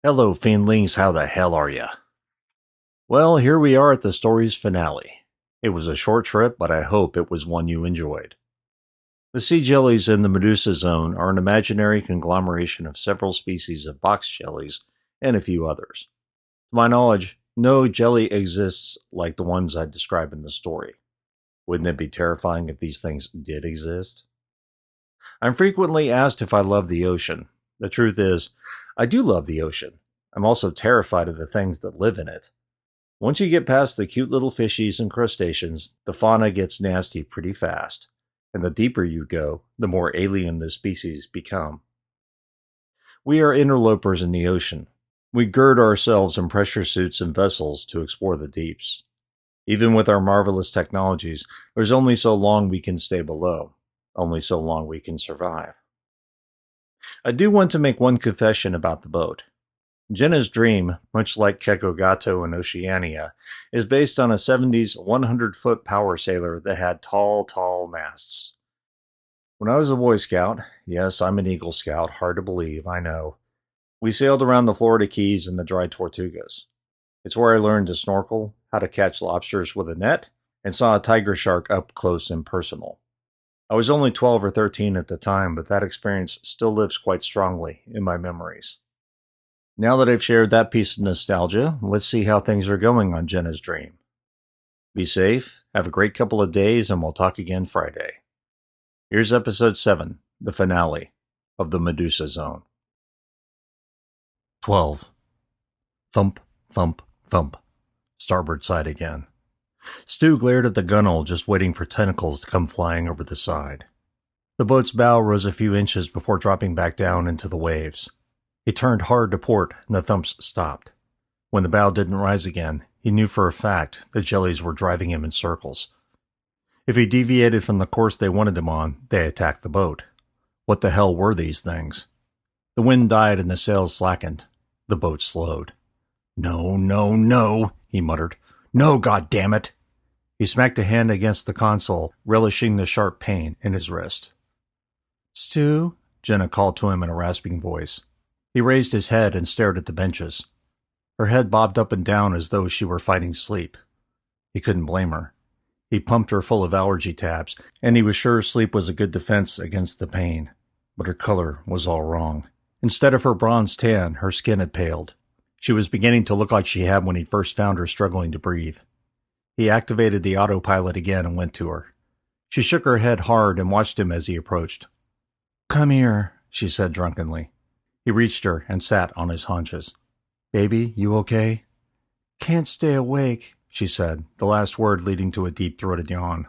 Hello, Fiendlings, how the hell are ya? Well, here we are at the story's finale. It was a short trip, but I hope it was one you enjoyed. The sea jellies in the Medusa Zone are an imaginary conglomeration of several species of box jellies and a few others. To my knowledge, no jelly exists like the ones I describe in the story. Wouldn't it be terrifying if these things did exist? I'm frequently asked if I love the ocean. The truth is, I do love the ocean. I'm also terrified of the things that live in it. Once you get past the cute little fishies and crustaceans, the fauna gets nasty pretty fast. And the deeper you go, the more alien the species become. We are interlopers in the ocean. We gird ourselves in pressure suits and vessels to explore the deeps. Even with our marvelous technologies, there's only so long we can stay below. Only so long we can survive. I do want to make one confession about the boat. Jenna's Dream, much like Kekogato in Oceania, is based on a 70s 100-foot power sailor that had tall masts. When I was a Boy Scout, yes, I'm an Eagle Scout, hard to believe, I know, we sailed around the Florida Keys in the dry Tortugas. It's where I learned to snorkel, how to catch lobsters with a net, and saw a tiger shark up close and personal. I was only 12 or 13 at the time, but that experience still lives quite strongly in my memories. Now that I've shared that piece of nostalgia, let's see how things are going on Jenna's Dream. Be safe, have a great couple of days, and we'll talk again Friday. Here's episode 7, the finale of the Medusa Zone. 12. Thump, thump, thump. Starboard side again. Stu glared at the gunwale, just waiting for tentacles to come flying over the side. The boat's bow rose a few inches before dropping back down into the waves. He turned hard to port, and the thumps stopped. When the bow didn't rise again, he knew for a fact the jellies were driving him in circles. If he deviated from the course they wanted him on, they attacked the boat. What the hell were these things? The wind died and the sails slackened. The boat slowed. No, no, no, he muttered. No, goddammit! He smacked a hand against the console, relishing the sharp pain in his wrist. Stu? Jenna called to him in a rasping voice. He raised his head and stared at the benches. Her head bobbed up and down as though she were fighting sleep. He couldn't blame her. He pumped her full of allergy tabs, and he was sure sleep was a good defense against the pain. But her color was all wrong. Instead of her bronze tan, her skin had paled. She was beginning to look like she had when he first found her struggling to breathe. He activated the autopilot again and went to her. She shook her head hard and watched him as he approached. Come here, she said drunkenly. He reached her and sat on his haunches. Baby, you okay? Can't stay awake, she said, the last word leading to a deep-throated yawn.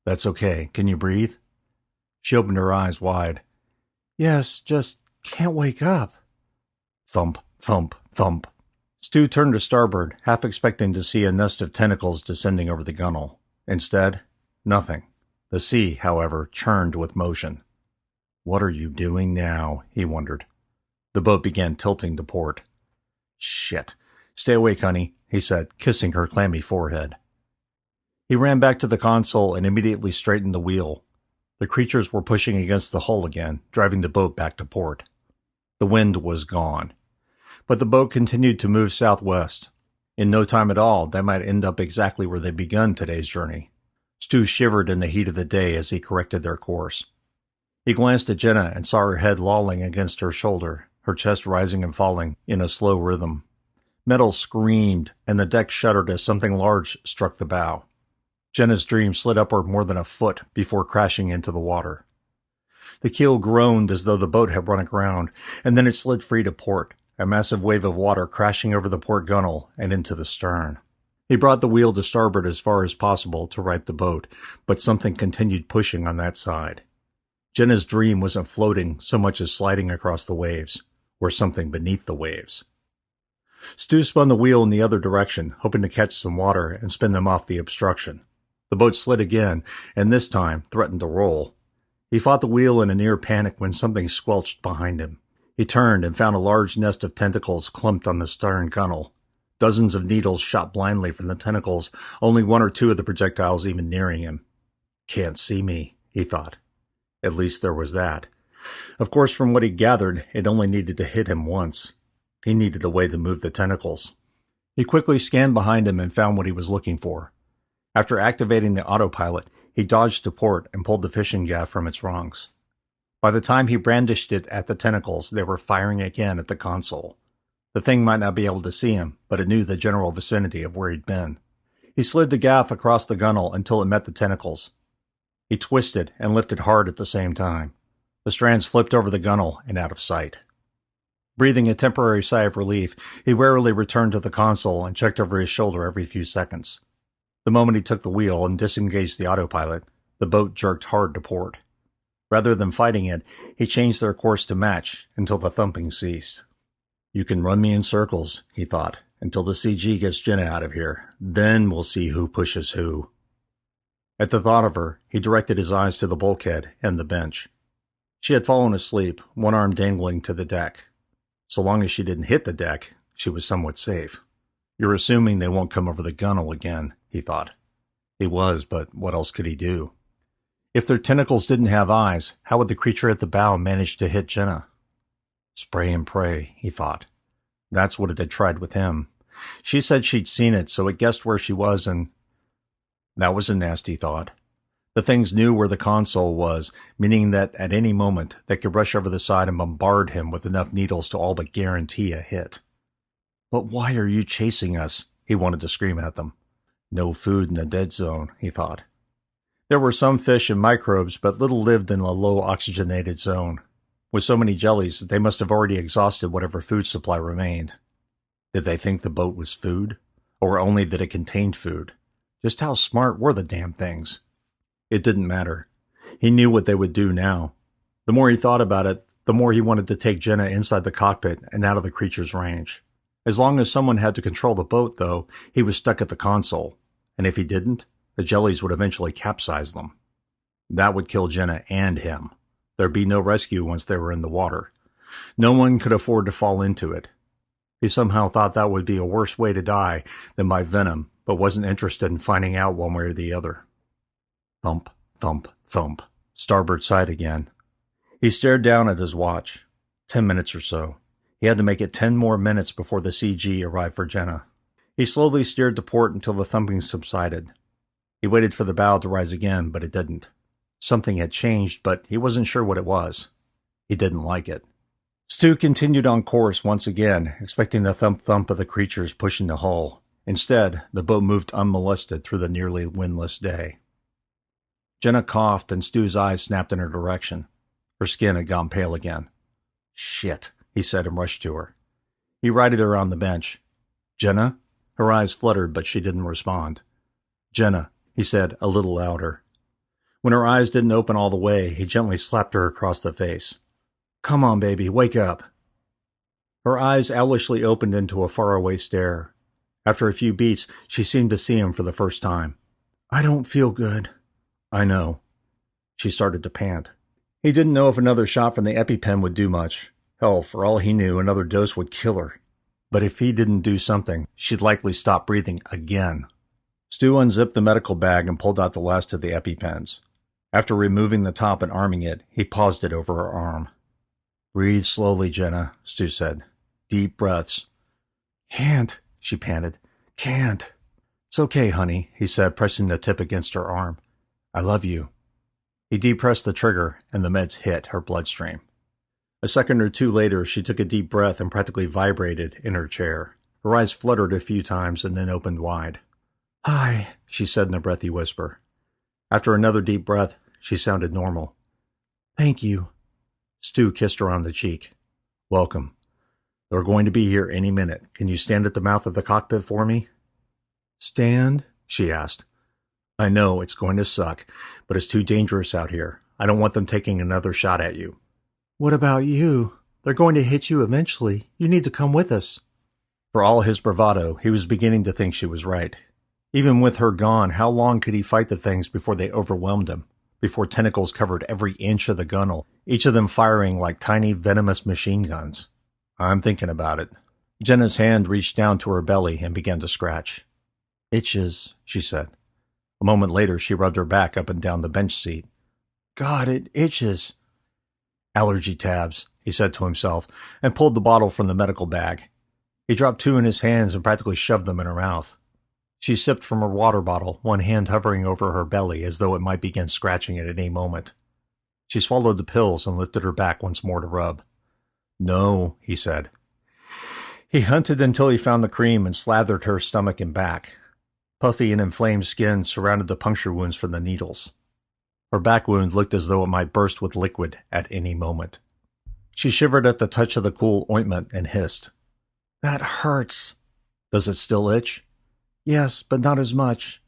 That's okay. Can you breathe? She opened her eyes wide. Yes, just can't wake up. Thump, thump, thump. Stu turned to starboard, half expecting to see a nest of tentacles descending over the gunwale. Instead, nothing. The sea, however, churned with motion. What are you doing now? He wondered. The boat began tilting to port. Shit. Stay awake, honey, he said, kissing her clammy forehead. He ran back to the console and immediately straightened the wheel. The creatures were pushing against the hull again, driving the boat back to port. The wind was gone. But the boat continued to move southwest. In no time at all, they might end up exactly where they'd begun today's journey. Stu shivered in the heat of the day as he corrected their course. He glanced at Jenna and saw her head lolling against her shoulder, her chest rising and falling in a slow rhythm. Metal screamed, and the deck shuddered as something large struck the bow. Jenna's Dream slid upward more than a foot before crashing into the water. The keel groaned as though the boat had run aground, and then it slid free to port, a massive wave of water crashing over the port gunwale and into the stern. He brought the wheel to starboard as far as possible to right the boat, but something continued pushing on that side. Jenna's Dream wasn't floating so much as sliding across the waves, or something beneath the waves. Stu spun the wheel in the other direction, hoping to catch some water and spin them off the obstruction. The boat slid again, and this time threatened to roll. He fought the wheel in a near panic when something squelched behind him. He turned and found a large nest of tentacles clumped on the stern gunwale. Dozens of needles shot blindly from the tentacles, only one or two of the projectiles even nearing him. Can't see me, he thought. At least there was that. Of course, from what he gathered, it only needed to hit him once. He needed a way to move the tentacles. He quickly scanned behind him and found what he was looking for. After activating the autopilot, he dodged to port and pulled the fishing gaff from its rungs. By the time he brandished it at the tentacles, they were firing again at the console. The thing might not be able to see him, but it knew the general vicinity of where he'd been. He slid the gaff across the gunnel until it met the tentacles. He twisted and lifted hard at the same time. The strands flipped over the gunnel and out of sight. Breathing a temporary sigh of relief, he warily returned to the console and checked over his shoulder every few seconds. The moment he took the wheel and disengaged the autopilot, the boat jerked hard to port. Rather than fighting it, he changed their course to match until the thumping ceased. You can run me in circles, he thought, until the CG gets Jenna out of here. Then we'll see who pushes who. At the thought of her, he directed his eyes to the bulkhead and the bench. She had fallen asleep, one arm dangling to the deck. So long as she didn't hit the deck, she was somewhat safe. You're assuming they won't come over the gunnel again, he thought. He was, but what else could he do? If their tentacles didn't have eyes, how would the creature at the bow manage to hit Jenna? Spray and pray, he thought. That's what it had tried with him. She said she'd seen it, so it guessed where she was, and that was a nasty thought. The things knew where the console was, meaning that at any moment they could rush over the side and bombard him with enough needles to all but guarantee a hit. But why are you chasing us? He wanted to scream at them. No food in the dead zone, he thought. There were some fish and microbes, but little lived in a low-oxygenated zone. With so many jellies, they must have already exhausted whatever food supply remained. Did they think the boat was food? Or only that it contained food? Just how smart were the damn things? It didn't matter. He knew what they would do now. The more he thought about it, the more he wanted to take Jenna inside the cockpit and out of the creature's range. As long as someone had to control the boat, though, he was stuck at the console. And if he didn't, the jellies would eventually capsize them. That would kill Jenna and him. There'd be no rescue once they were in the water. No one could afford to fall into it. He somehow thought that would be a worse way to die than by venom, but wasn't interested in finding out one way or the other. Thump, thump, thump. Starboard side again. He stared down at his watch. 10 minutes or so. He had to make it 10 more minutes before the CG arrived for Jenna. He slowly steered to port until the thumping subsided. He waited for the bow to rise again, but it didn't. Something had changed, but he wasn't sure what it was. He didn't like it. Stu continued on course once again, expecting the thump-thump of the creatures pushing the hull. Instead, the boat moved unmolested through the nearly windless day. Jenna coughed, and Stu's eyes snapped in her direction. Her skin had gone pale again. Shit, he said and rushed to her. He righted her on the bench. Jenna? Her eyes fluttered, but she didn't respond. Jenna, he said, a little louder. When her eyes didn't open all the way, he gently slapped her across the face. Come on, baby, wake up. Her eyes owlishly opened into a faraway stare. After a few beats, she seemed to see him for the first time. I don't feel good. I know. She started to pant. He didn't know if another shot from the EpiPen would do much. Hell, for all he knew, another dose would kill her. But if he didn't do something, she'd likely stop breathing again. Stu unzipped the medical bag and pulled out the last of the EpiPens. After removing the top and arming it, he paused it over her arm. Breathe slowly, Jenna, Stu said. Deep breaths. Can't, she panted. Can't. It's okay, honey, he said, pressing the tip against her arm. I love you. He depressed the trigger, and the meds hit her bloodstream. A second or two later, she took a deep breath and practically vibrated in her chair. Her eyes fluttered a few times and then opened wide. Hi, she said in a breathy whisper. After another deep breath, she sounded normal. Thank you. Stu kissed her on the cheek. Welcome. They're going to be here any minute. Can you stand at the mouth of the cockpit for me? Stand? She asked. I know, it's going to suck, but it's too dangerous out here. I don't want them taking another shot at you. What about you? They're going to hit you eventually. You need to come with us. For all his bravado, he was beginning to think she was right. Even with her gone, how long could he fight the things before they overwhelmed him? Before tentacles covered every inch of the gunnel, each of them firing like tiny venomous machine guns? I'm thinking about it. Jenna's hand reached down to her belly and began to scratch. Itches, she said. A moment later, she rubbed her back up and down the bench seat. God, it itches. Allergy tabs, he said to himself, and pulled the bottle from the medical bag. He dropped two in his hands and practically shoved them in her mouth. She sipped from her water bottle, one hand hovering over her belly as though it might begin scratching it at any moment. She swallowed the pills and lifted her back once more to rub. "No," he said. He hunted until he found the cream and slathered her stomach and back. Puffy and inflamed skin surrounded the puncture wounds from the needles. Her back wound looked as though it might burst with liquid at any moment. She shivered at the touch of the cool ointment and hissed. "That hurts." "Does it still itch?" "Yes, but not as much."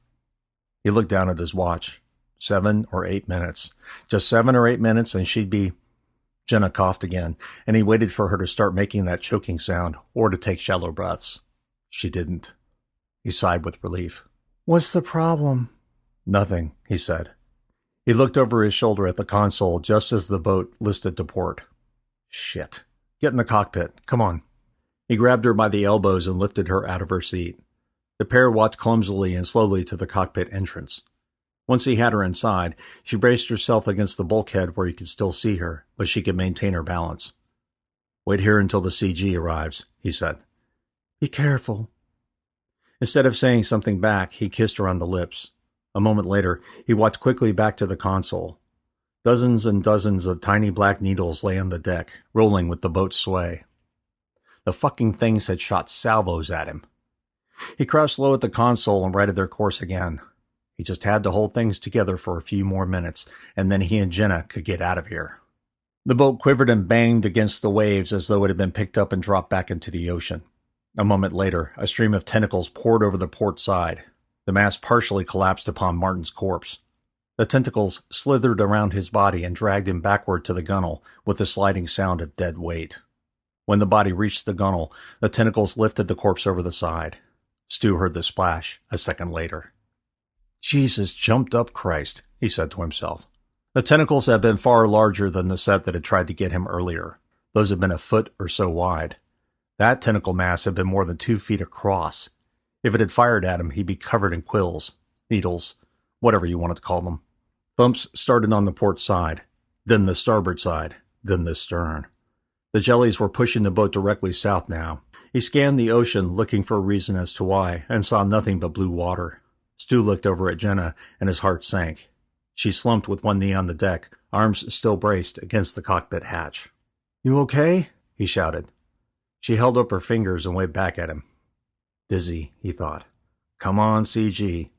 He looked down at his watch. 7 or 8 minutes. Just 7 or 8 minutes and she'd be... Jenna coughed again, and he waited for her to start making that choking sound or to take shallow breaths. She didn't. He sighed with relief. "What's the problem?" "Nothing," he said. He looked over his shoulder at the console just as the boat listed to port. "Shit. Get in the cockpit. Come on." He grabbed her by the elbows and lifted her out of her seat. The pair walked clumsily and slowly to the cockpit entrance. Once he had her inside, she braced herself against the bulkhead where he could still see her, but she could maintain her balance. "Wait here until the CG arrives," he said. "Be careful." Instead of saying something back, he kissed her on the lips. A moment later, he walked quickly back to the console. Dozens and dozens of tiny black needles lay on the deck, rolling with the boat's sway. The fucking things had shot salvos at him. He crouched low at the console and righted their course again. He just had to hold things together for a few more minutes, and then he and Jenna could get out of here. The boat quivered and banged against the waves as though it had been picked up and dropped back into the ocean. A moment later, a stream of tentacles poured over the port side. The mast partially collapsed upon Martin's corpse. The tentacles slithered around his body and dragged him backward to the gunwale with the sliding sound of dead weight. When the body reached the gunwale, the tentacles lifted the corpse over the side. Stu heard the splash a second later. "Jesus jumped up Christ," he said to himself. The tentacles had been far larger than the set that had tried to get him earlier. Those had been a foot or so wide. That tentacle mass had been more than 2 feet across. If it had fired at him, he'd be covered in quills, needles, whatever you wanted to call them. Thumps started on the port side, then the starboard side, then the stern. The jellies were pushing the boat directly south now. He scanned the ocean, looking for a reason as to why, and saw nothing but blue water. Stu looked over at Jenna, and his heart sank. She slumped with one knee on the deck, arms still braced against the cockpit hatch. "You okay?" he shouted. She held up her fingers and waved back at him. Dizzy, he thought. "Come on, CG."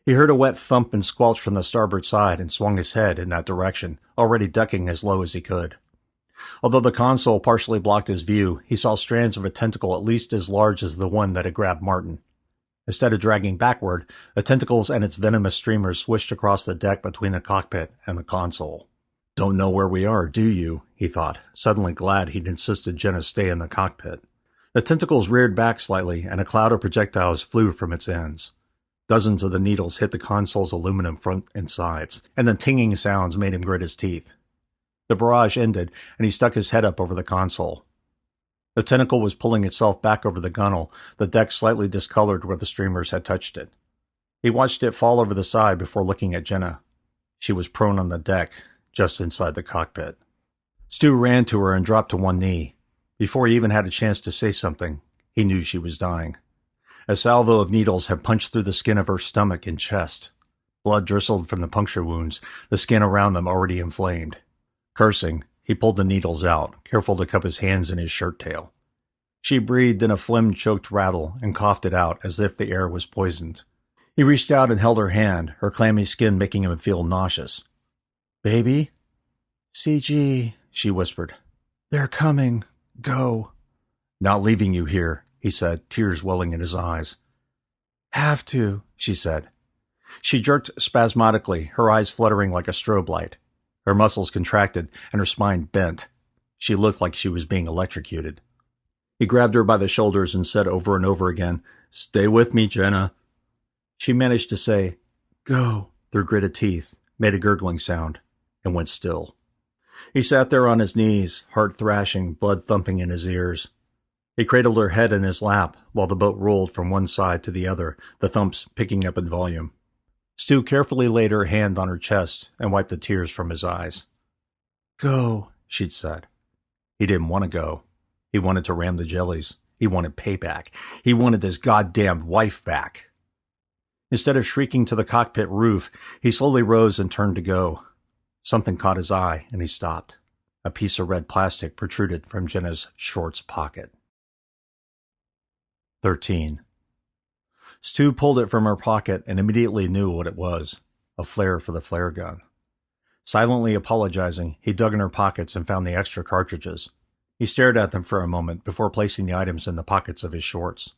He heard a wet thump and squelch from the starboard side and swung his head in that direction, already ducking as low as he could. Although the console partially blocked his view, he saw strands of a tentacle at least as large as the one that had grabbed Martin. Instead of dragging backward, the tentacles and its venomous streamers swished across the deck between the cockpit and the console. "Don't know where we are, do you?" he thought, suddenly glad he'd insisted Jenna stay in the cockpit. The tentacles reared back slightly, and a cloud of projectiles flew from its ends. Dozens of the needles hit the console's aluminum front and sides, and the tinging sounds made him grit his teeth. The barrage ended, and he stuck his head up over the console. The tentacle was pulling itself back over the gunwale, the deck slightly discolored where the streamers had touched it. He watched it fall over the side before looking at Jenna. She was prone on the deck, just inside the cockpit. Stu ran to her and dropped to one knee. Before he even had a chance to say something, he knew she was dying. A salvo of needles had punched through the skin of her stomach and chest. Blood bristled from the puncture wounds, the skin around them already inflamed. Cursing, he pulled the needles out, careful to cup his hands in his shirt tail. She breathed in a phlegm-choked rattle and coughed it out as if the air was poisoned. He reached out and held her hand, her clammy skin making him feel nauseous. "Baby?" "CG," she whispered. "They're coming. Go." "Not leaving you here," he said, tears welling in his eyes. "Have to," she said. She jerked spasmodically, her eyes fluttering like a strobe light. Her muscles contracted, and her spine bent. She looked like she was being electrocuted. He grabbed her by the shoulders and said over and over again, "Stay with me, Jenna." She managed to say, "Go," through gritted teeth, made a gurgling sound, and went still. He sat there on his knees, heart thrashing, blood thumping in his ears. He cradled her head in his lap while the boat rolled from one side to the other, the thumps picking up in volume. Stu carefully laid her hand on her chest and wiped the tears from his eyes. "Go," she'd said. He didn't want to go. He wanted to ram the jellies He wanted payback. He wanted his goddamn wife back. Instead of shrieking to the cockpit roof, he slowly rose and turned to go. Something caught his eye, and he stopped. A piece of red plastic protruded from Jenna's shorts pocket. 13. Stu pulled it from her pocket and immediately knew what it was. A flare for the flare gun. Silently apologizing, he dug in her pockets and found the extra cartridges. He stared at them for a moment before placing the items in the pockets of his shorts.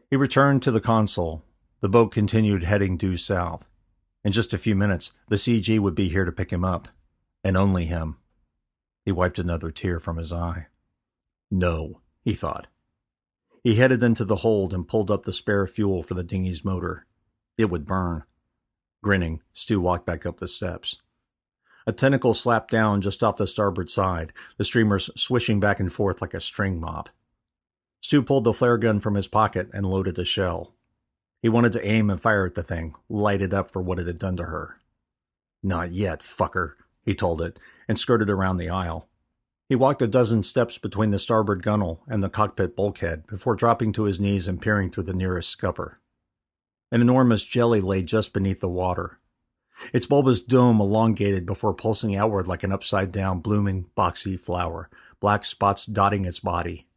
He returned to the console. The boat continued heading due south. In just a few minutes, the CG would be here to pick him up. And only him. He wiped another tear from his eye. No, he thought. He headed into the hold and pulled up the spare fuel for the dinghy's motor. It would burn. Grinning, Stu walked back up the steps. A tentacle slapped down just off the starboard side, the streamers swishing back and forth like a string mop. Stu pulled the flare gun from his pocket and loaded a shell. He wanted to aim and fire at the thing, light it up for what it had done to her. Not yet, fucker, he told it, and skirted around the aisle. He walked a dozen steps between the starboard gunwale and the cockpit bulkhead before dropping to his knees and peering through the nearest scupper. An enormous jelly lay just beneath the water. Its bulbous dome elongated before pulsing outward like an upside-down, blooming, boxy flower, black spots dotting its body.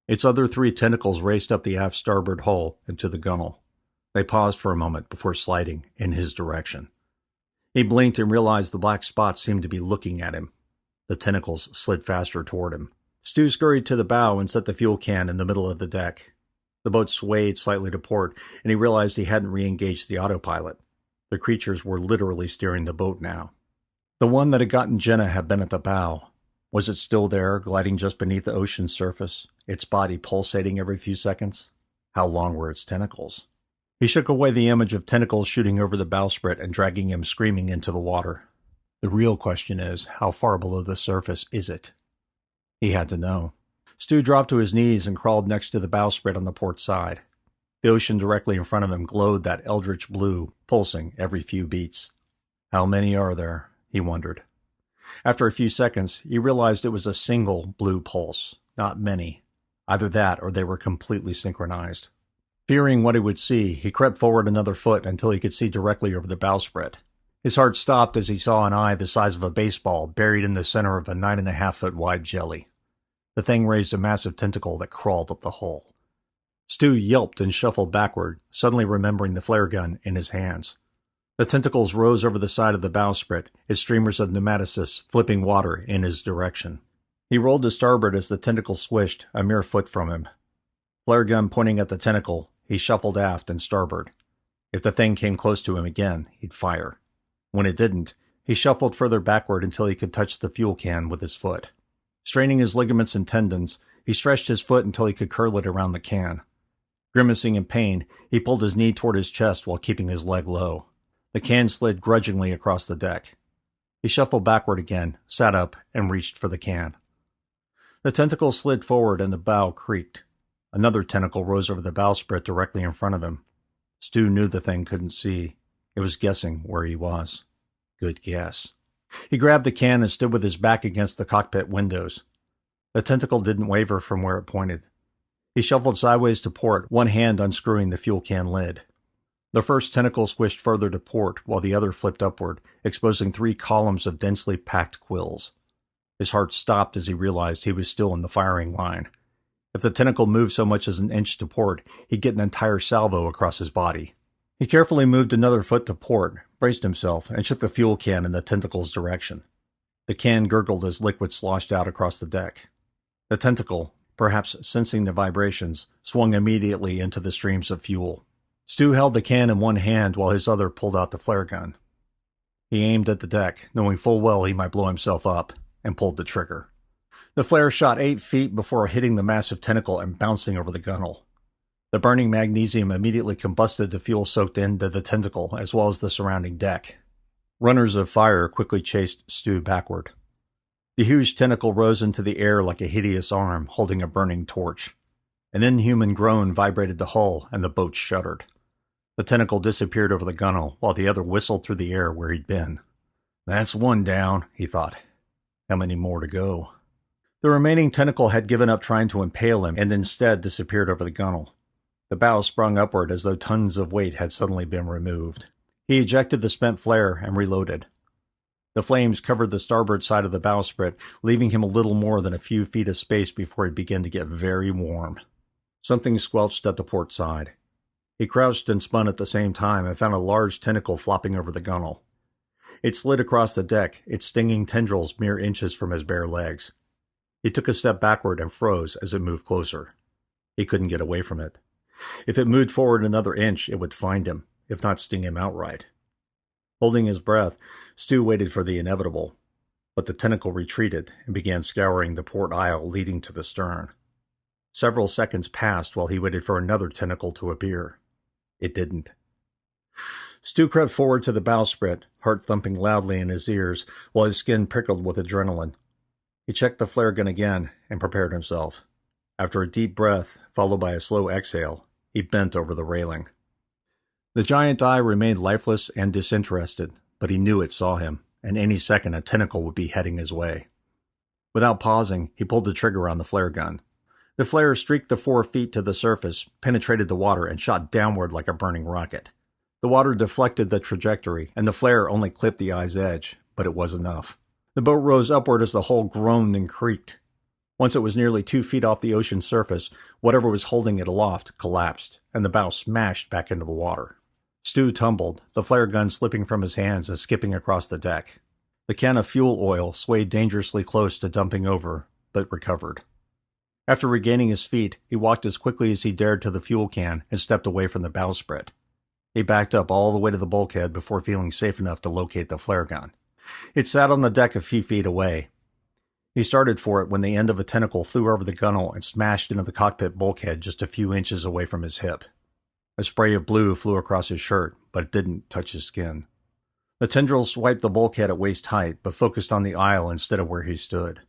Its other 3 tentacles raced up the aft starboard hull and to the gunwale. They paused for a moment before sliding in his direction. He blinked and realized the black spots seemed to be looking at him. The tentacles slid faster toward him. Stu scurried to the bow and set the fuel can in the middle of the deck. The boat swayed slightly to port, and he realized he hadn't re-engaged the autopilot. The creatures were literally steering the boat now. The one that had gotten Jenna had been at the bow. Was it still there, gliding just beneath the ocean's surface, its body pulsating every few seconds? How long were its tentacles? He shook away the image of tentacles shooting over the bowsprit and dragging him screaming into the water. The real question is, how far below the surface is it? He had to know. Stu dropped to his knees and crawled next to the bowsprit on the port side. The ocean directly in front of him glowed that eldritch blue, pulsing every few beats. How many are there? He wondered. After a few seconds, he realized it was a single blue pulse, not many. Either that or they were completely synchronized. Fearing what he would see, he crept forward another foot until he could see directly over the bowsprit. His heart stopped as he saw an eye the size of a baseball buried in the center of a 9.5-foot wide jelly. The thing raised a massive tentacle that crawled up the hull. Stu yelped and shuffled backward, suddenly remembering the flare gun in his hands. The tentacles rose over the side of the bowsprit, its streamers of pneumatocysts flipping water in his direction. He rolled to starboard as the tentacle swished, a mere foot from him. Flare gun pointing at the tentacle, he shuffled aft and starboard. If the thing came close to him again, he'd fire. When it didn't, he shuffled further backward until he could touch the fuel can with his foot. Straining his ligaments and tendons, he stretched his foot until he could curl it around the can. Grimacing in pain, he pulled his knee toward his chest while keeping his leg low. The can slid grudgingly across the deck. He shuffled backward again, sat up, and reached for the can. The tentacle slid forward and the bow creaked. Another tentacle rose over the bowsprit directly in front of him. Stu knew the thing couldn't see. It was guessing where he was. Good guess. He grabbed the can and stood with his back against the cockpit windows. The tentacle didn't waver from where it pointed. He shuffled sideways to port, one hand unscrewing the fuel can lid. The first tentacle swished further to port, while the other flipped upward, exposing 3 columns of densely packed quills. His heart stopped as he realized he was still in the firing line. If the tentacle moved so much as an inch to port, he'd get an entire salvo across his body. He carefully moved another foot to port, braced himself, and shook the fuel can in the tentacle's direction. The can gurgled as liquid sloshed out across the deck. The tentacle, perhaps sensing the vibrations, swung immediately into the streams of fuel. Stu held the can in one hand while his other pulled out the flare gun. He aimed at the deck, knowing full well he might blow himself up, and pulled the trigger. The flare shot 8 feet before hitting the massive tentacle and bouncing over the gunwale. The burning magnesium immediately combusted the fuel-soaked end of the tentacle as well as the surrounding deck. Runners of fire quickly chased Stu backward. The huge tentacle rose into the air like a hideous arm holding a burning torch. An inhuman groan vibrated the hull and the boat shuddered. The tentacle disappeared over the gunwale while the other whistled through the air where he'd been. That's one down, he thought. How many more to go? The remaining tentacle had given up trying to impale him and instead disappeared over the gunwale. The bow sprung upward as though tons of weight had suddenly been removed. He ejected the spent flare and reloaded. The flames covered the starboard side of the bowsprit, leaving him a little more than a few feet of space before he began to get very warm. Something squelched at the port side. He crouched and spun at the same time and found a large tentacle flopping over the gunwale. It slid across the deck, its stinging tendrils mere inches from his bare legs. He took a step backward and froze as it moved closer. He couldn't get away from it. If it moved forward another inch, it would find him, if not sting him outright. Holding his breath, Stu waited for the inevitable, but the tentacle retreated and began scouring the port aisle leading to the stern. Several seconds passed while he waited for another tentacle to appear. It didn't. Stu crept forward to the bowsprit, heart thumping loudly in his ears while his skin prickled with adrenaline. He checked the flare gun again and prepared himself. After a deep breath, followed by a slow exhale, he bent over the railing. The giant eye remained lifeless and disinterested, but he knew it saw him, and any second a tentacle would be heading his way. Without pausing, he pulled the trigger on the flare gun. The flare streaked the 4 feet to the surface, penetrated the water, and shot downward like a burning rocket. The water deflected the trajectory, and the flare only clipped the eye's edge, but it was enough. The boat rose upward as the hull groaned and creaked. Once it was nearly 2 feet off the ocean's surface, whatever was holding it aloft collapsed, and the bow smashed back into the water. Stu tumbled, the flare gun slipping from his hands and skipping across the deck. The can of fuel oil swayed dangerously close to dumping over, but recovered. After regaining his feet, he walked as quickly as he dared to the fuel can and stepped away from the bowsprit. He backed up all the way to the bulkhead before feeling safe enough to locate the flare gun. It sat on the deck a few feet away. He started for it when the end of a tentacle flew over the gunwale and smashed into the cockpit bulkhead just a few inches away from his hip. A spray of blue flew across his shirt, but it didn't touch his skin. The tendrils swiped the bulkhead at waist height, but focused on the aisle instead of where he stood.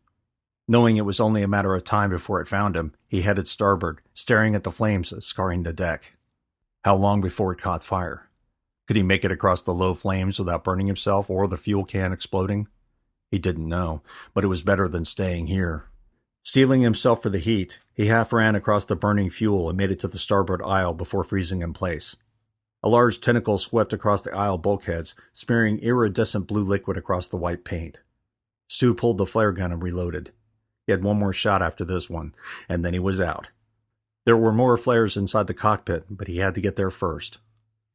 Knowing it was only a matter of time before it found him, he headed starboard, staring at the flames scarring the deck. How long before it caught fire? Could he make it across the low flames without burning himself or the fuel can exploding? He didn't know, but it was better than staying here. Steeling himself for the heat, he half ran across the burning fuel and made it to the starboard aisle before freezing in place. A large tentacle swept across the aisle bulkheads, smearing iridescent blue liquid across the white paint. Stu pulled the flare gun and reloaded. He had one more shot after this one, and then he was out. There were more flares inside the cockpit, but he had to get there first.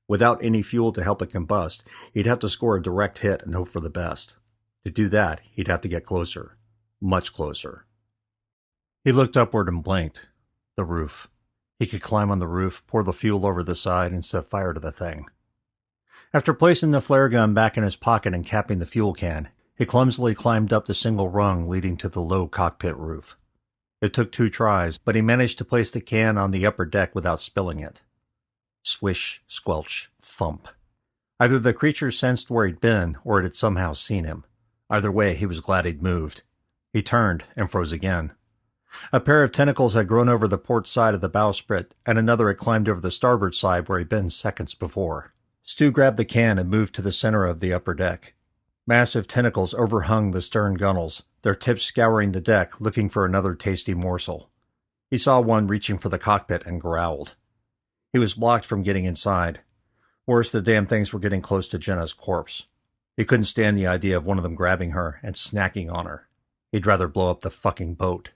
Without any fuel to help it combust, he'd have to score a direct hit and hope for the best. To do that, he'd have to get closer. Much closer. He looked upward and blinked. The roof. He could climb on the roof, pour the fuel over the side, and set fire to the thing. After placing the flare gun back in his pocket and capping the fuel can, he clumsily climbed up the single rung leading to the low cockpit roof. It took 2 tries, but he managed to place the can on the upper deck without spilling it. Swish, squelch, thump. Either the creature sensed where he'd been, or it had somehow seen him. Either way, he was glad he'd moved. He turned and froze again. A pair of tentacles had grown over the port side of the bowsprit, and another had climbed over the starboard side where he'd been seconds before. Stu grabbed the can and moved to the center of the upper deck. Massive tentacles overhung the stern gunwales, their tips scouring the deck, looking for another tasty morsel. He saw one reaching for the cockpit and growled. He was blocked from getting inside. Worse, the damn things were getting close to Jenna's corpse. He couldn't stand the idea of one of them grabbing her and snacking on her. He'd rather blow up the fucking boat.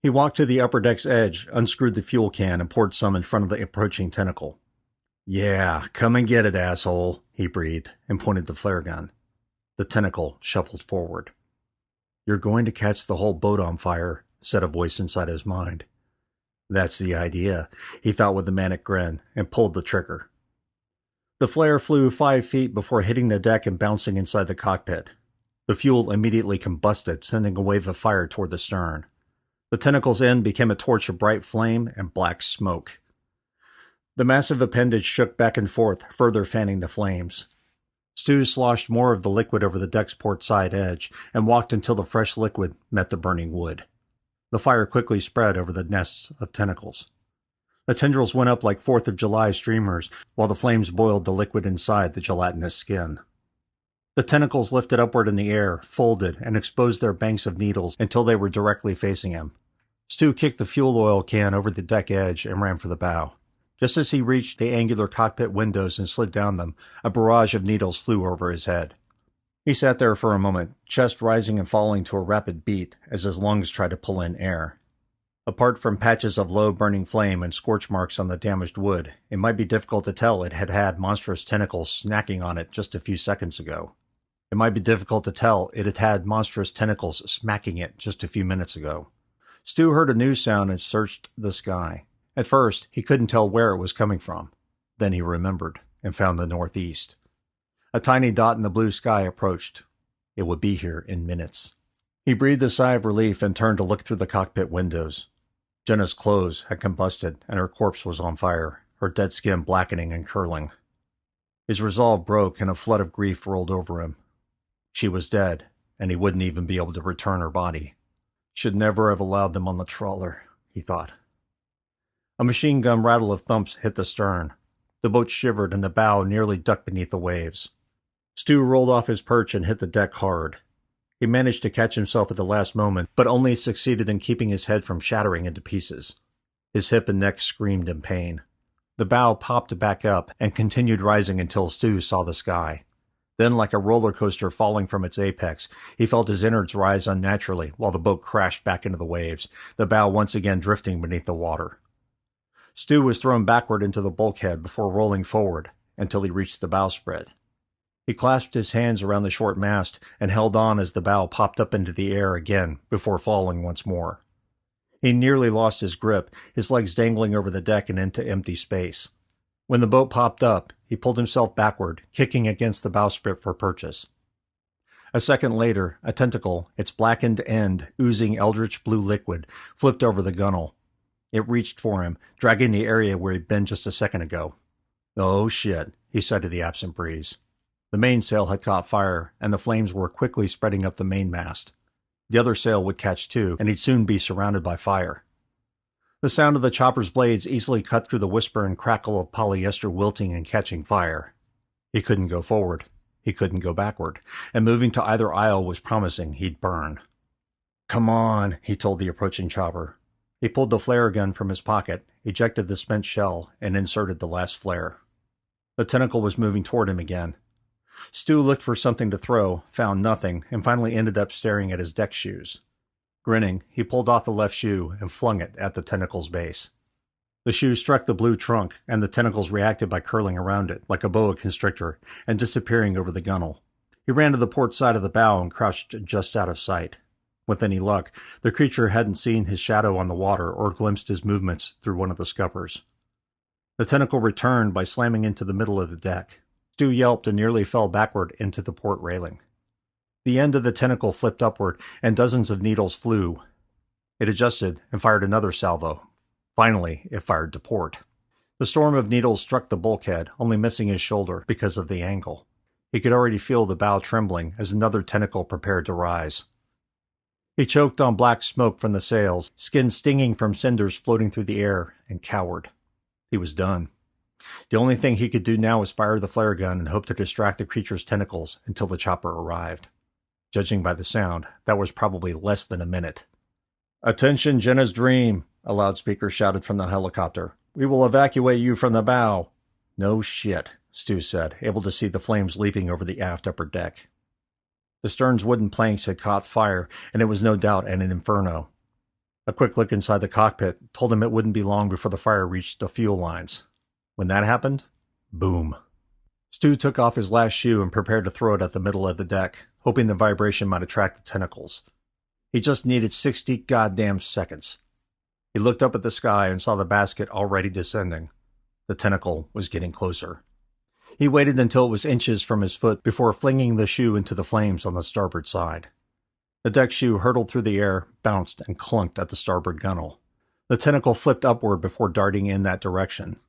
He walked to the upper deck's edge, unscrewed the fuel can, and poured some in front of the approaching tentacle. "Yeah, come and get it, asshole," he breathed, and pointed the flare gun. The tentacle shuffled forward. "You're going to catch the whole boat on fire," said a voice inside his mind. "That's the idea," he thought with a manic grin, and pulled the trigger. The flare flew 5 feet before hitting the deck and bouncing inside the cockpit. The fuel immediately combusted, sending a wave of fire toward the stern. The tentacle's end became a torch of bright flame and black smoke. The massive appendage shook back and forth, further fanning the flames. Stu sloshed more of the liquid over the deck's port side edge and walked until the fresh liquid met the burning wood. The fire quickly spread over the nests of tentacles. The tendrils went up like 4th of July streamers, while the flames boiled the liquid inside the gelatinous skin. The tentacles lifted upward in the air, folded, and exposed their banks of needles until they were directly facing him. Stu kicked the fuel oil can over the deck edge and ran for the bow. Just as he reached the angular cockpit windows and slid down them, a barrage of needles flew over his head. He sat there for a moment, chest rising and falling to a rapid beat as his lungs tried to pull in air. Apart from patches of low-burning flame and scorch marks on the damaged wood, it might be difficult to tell it had had monstrous tentacles snacking on it just a few seconds ago. It might be difficult to tell it had had monstrous tentacles smacking it just a few minutes ago. Stu heard a new sound and searched the sky. At first, he couldn't tell where it was coming from. Then he remembered and found the northeast. A tiny dot in the blue sky approached. It would be here in minutes. He breathed a sigh of relief and turned to look through the cockpit windows. Jenna's clothes had combusted and her corpse was on fire, her dead skin blackening and curling. His resolve broke and a flood of grief rolled over him. She was dead, and he wouldn't even be able to return her body. Should never have allowed them on the trawler, he thought. A machine gun rattle of thumps hit the stern. The boat shivered and the bow nearly ducked beneath the waves. Stu rolled off his perch and hit the deck hard. He managed to catch himself at the last moment, but only succeeded in keeping his head from shattering into pieces. His hip and neck screamed in pain. The bow popped back up and continued rising until Stu saw the sky. Then, like a roller coaster falling from its apex, he felt his innards rise unnaturally while the boat crashed back into the waves, the bow once again drifting beneath the water. Stu was thrown backward into the bulkhead before rolling forward until he reached the bowsprit. He clasped his hands around the short mast and held on as the bow popped up into the air again before falling once more. He nearly lost his grip, his legs dangling over the deck and into empty space. When the boat popped up, he pulled himself backward, kicking against the bowsprit for purchase. A second later, a tentacle, its blackened end oozing eldritch blue liquid, flipped over the gunwale. It reached for him, dragging the area where he'd been just a second ago. "Oh, shit," he said to the absent breeze. The mainsail had caught fire, and the flames were quickly spreading up the mainmast. The other sail would catch too, and he'd soon be surrounded by fire. The sound of the chopper's blades easily cut through the whisper and crackle of polyester wilting and catching fire. He couldn't go forward. He couldn't go backward, and moving to either aisle was promising he'd burn. "Come on," he told the approaching chopper. He pulled the flare gun from his pocket, ejected the spent shell, and inserted the last flare. The tentacle was moving toward him again. Stu looked for something to throw, found nothing, and finally ended up staring at his deck shoes. Grinning, he pulled off the left shoe and flung it at the tentacle's base. The shoe struck the blue trunk, and the tentacles reacted by curling around it, like a boa constrictor, and disappearing over the gunwale. He ran to the port side of the bow and crouched just out of sight. With any luck, the creature hadn't seen his shadow on the water or glimpsed his movements through one of the scuppers. The tentacle returned by slamming into the middle of the deck. Stu yelped and nearly fell backward into the port railing. The end of the tentacle flipped upward, and dozens of needles flew. It adjusted and fired another salvo. Finally, it fired to port. The storm of needles struck the bulkhead, only missing his shoulder because of the angle. He could already feel the bow trembling as another tentacle prepared to rise. He choked on black smoke from the sails, skin stinging from cinders floating through the air, and cowered. He was done. The only thing he could do now was fire the flare gun and hope to distract the creature's tentacles until the chopper arrived. Judging by the sound, that was probably less than a minute. "Attention, Jenna's dream," a loudspeaker shouted from the helicopter. "We will evacuate you from the bow." "No shit," Stu said, able to see the flames leaping over the aft upper deck. The stern's wooden planks had caught fire, and it was no doubt an inferno. A quick look inside the cockpit told him it wouldn't be long before the fire reached the fuel lines. When that happened, boom. Stu took off his last shoe and prepared to throw it at the middle of the deck, hoping the vibration might attract the tentacles. He just needed 60 goddamn seconds. He looked up at the sky and saw the basket already descending. The tentacle was getting closer. He waited until it was inches from his foot before flinging the shoe into the flames on the starboard side. The deck shoe hurtled through the air, bounced, and clunked at the starboard gunwale. The tentacle flipped upward before darting in that direction.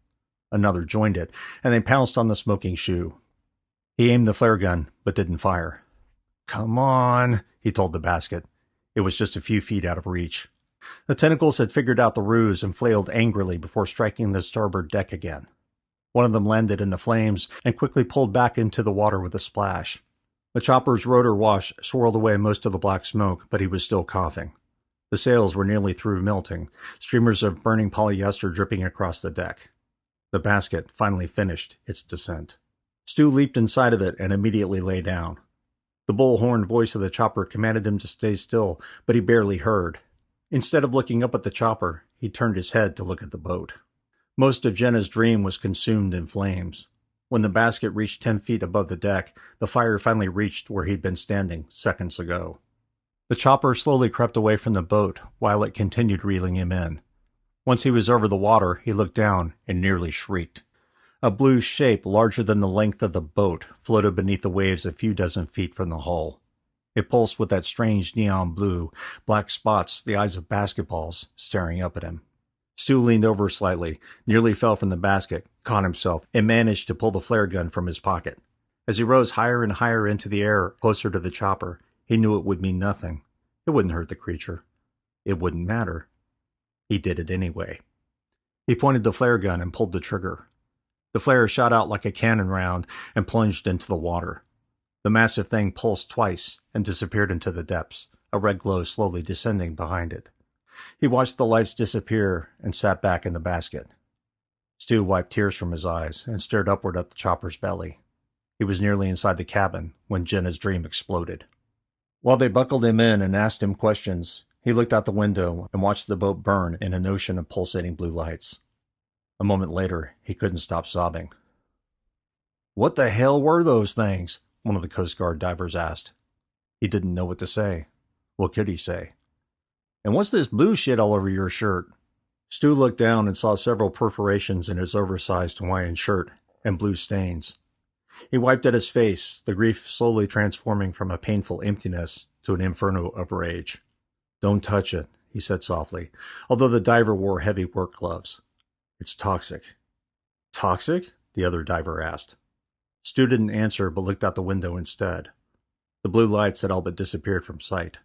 Another joined it, and they pounced on the smoking shoe. He aimed the flare gun, but didn't fire. "Come on," he told the basket. It was just a few feet out of reach. The tentacles had figured out the ruse and flailed angrily before striking the starboard deck again. One of them landed in the flames and quickly pulled back into the water with a splash. The chopper's rotor wash swirled away most of the black smoke, but he was still coughing. The sails were nearly through melting, streamers of burning polyester dripping across the deck. The basket finally finished its descent. Stu leaped inside of it and immediately lay down. The bullhorn voice of the chopper commanded him to stay still, but he barely heard. Instead of looking up at the chopper, he turned his head to look at the boat. Most of Jenna's dream was consumed in flames. When the basket reached 10 feet above the deck, the fire finally reached where he'd been standing seconds ago. The chopper slowly crept away from the boat while it continued reeling him in. Once he was over the water, he looked down and nearly shrieked. A blue shape larger than the length of the boat floated beneath the waves a few dozen feet from the hull. It pulsed with that strange neon blue, black spots the eyes of basketballs staring up at him. Stu leaned over slightly, nearly fell from the basket, caught himself, and managed to pull the flare gun from his pocket. As he rose higher and higher into the air, closer to the chopper, he knew it would mean nothing. It wouldn't hurt the creature. It wouldn't matter. He did it anyway. He pointed the flare gun and pulled the trigger. The flare shot out like a cannon round and plunged into the water. The massive thing pulsed twice and disappeared into the depths, a red glow slowly descending behind it. He watched the lights disappear and sat back in the basket. Stu wiped tears from his eyes and stared upward at the chopper's belly. He was nearly inside the cabin when Jenna's dream exploded. While they buckled him in and asked him questions, he looked out the window and watched the boat burn in an ocean of pulsating blue lights. A moment later, he couldn't stop sobbing. "What the hell were those things?" one of the Coast Guard divers asked. He didn't know what to say. What could he say? "And what's this blue shit all over your shirt?" Stu looked down and saw several perforations in his oversized Hawaiian shirt and blue stains. He wiped at his face, the grief slowly transforming from a painful emptiness to an inferno of rage. "Don't touch it," he said softly, although the diver wore heavy work gloves. "It's toxic." "Toxic?" the other diver asked. Stu didn't answer but looked out the window instead. The blue lights had all but disappeared from sight.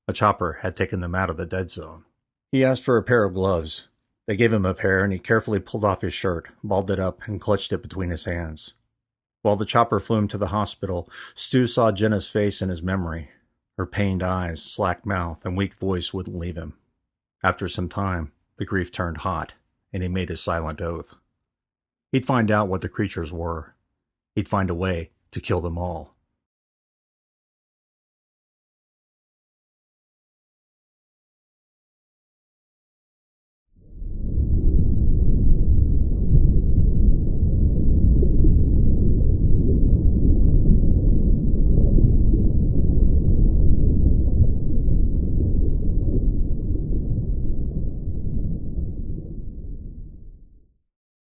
A chopper had taken them out of the dead zone. He asked for a pair of gloves. They gave him a pair, and he carefully pulled off his shirt, balled it up, and clutched it between his hands. While the chopper flew him to the hospital, Stu saw Jenna's face in his memory. Her pained eyes, slack mouth, and weak voice wouldn't leave him. After some time, the grief turned hot, and he made a silent oath. He'd find out what the creatures were. He'd find a way to kill them all.